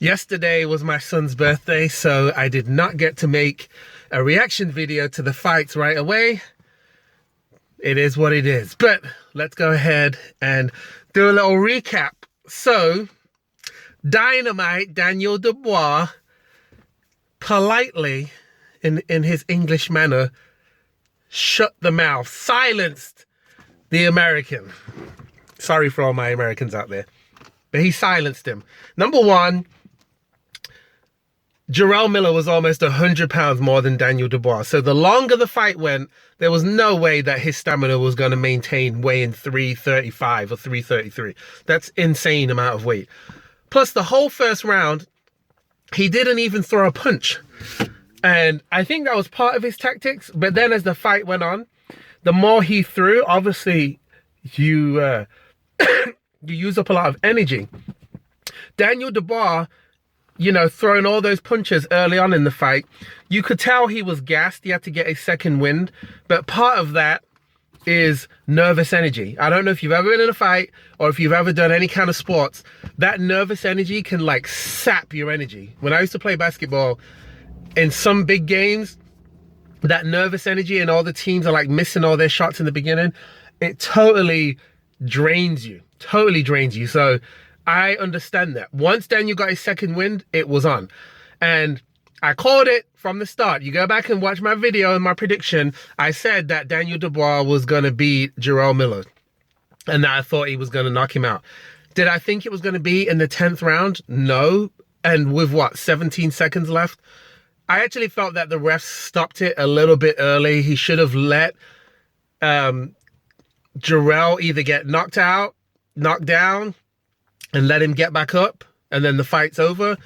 Yesterday was my son's birthday, so I did not get to make a reaction video to the fights right away. It is what it is, but let's go ahead and do a little recap. So, Dynamite Daniel Dubois politely, in his English manner, shut the mouth, silenced the American. Sorry for all my Americans out there, but he silenced him. Number one, Jarrell Miller was almost 100 pounds more than Daniel Dubois. So the longer the fight went, there was no way that his stamina was going to maintain weighing 335 or 333. That's insane amount of weight. Plus the whole first round, he didn't even throw a punch. And I think that was part of his tactics. But then as the fight went on, the more he threw, obviously you use up a lot of energy. Daniel Dubois, you know, throwing all those punches early on in the fight, you could tell he was gassed. He had to get a second wind. But part of that is nervous energy. I don't know if you've ever been in a fight or if you've ever done any kind of sports. That nervous energy can like sap your energy. When I used to play basketball, in some big games, that nervous energy and all the teams are like missing all their shots in the beginning. It totally drains you. Totally drains you. So I understand that. Once Daniel got his second wind, it was on. And I called it from the start. You go back and watch my video and my prediction. I said that Daniel Dubois was going to beat Jarrell Miller and that I thought he was going to knock him out. Did I think it was going to be in the 10th round? No. And with what, 17 seconds left? I actually felt that the refs stopped it a little bit early. He should have let Jarrell either get knocked out, knocked down, and let him get back up, and then the fight's over.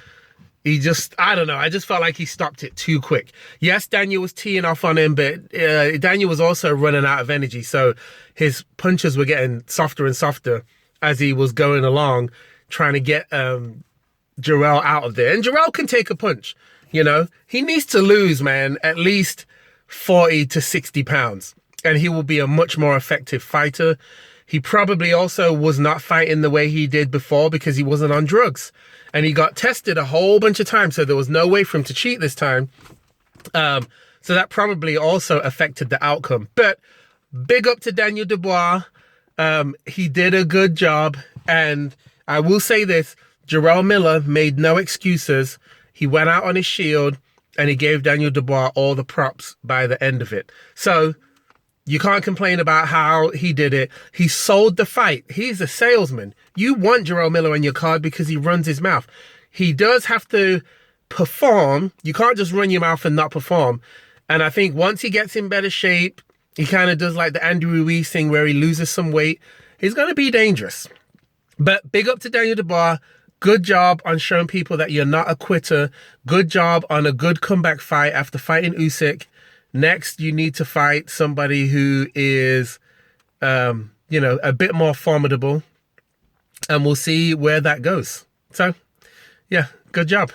He just, I don't know, I just felt like he stopped it too quick. Yes, Daniel was teeing off on him, but Daniel was also running out of energy, so his punches were getting softer and softer as he was going along, trying to get Jarrell out of there. And Jarrell can take a punch, you know? He needs to lose, man, at least 40 to 60 pounds, and he will be a much more effective fighter. He probably also was not fighting the way he did before because he wasn't on drugs. And he got tested a whole bunch of times, so there was no way for him to cheat this time. So that probably also affected the outcome. But big up to Daniel Dubois. He did a good job. And I will say this, Jarrell Miller made no excuses. He went out on his shield and he gave Daniel Dubois all the props by the end of it. So you can't complain about how he did it. He sold the fight. He's a salesman. You want Jarrell Miller on your card because he runs his mouth. He does have to perform. You can't just run your mouth and not perform. And I think once he gets in better shape, he kind of does like the Andy Ruiz thing where he loses some weight. He's going to be dangerous. But big up to Daniel Dubois. Good job on showing people that you're not a quitter. Good job on a good comeback fight after fighting Usyk. Next, you need to fight somebody who is, you know, a bit more formidable. And we'll see where that goes. So, yeah, good job.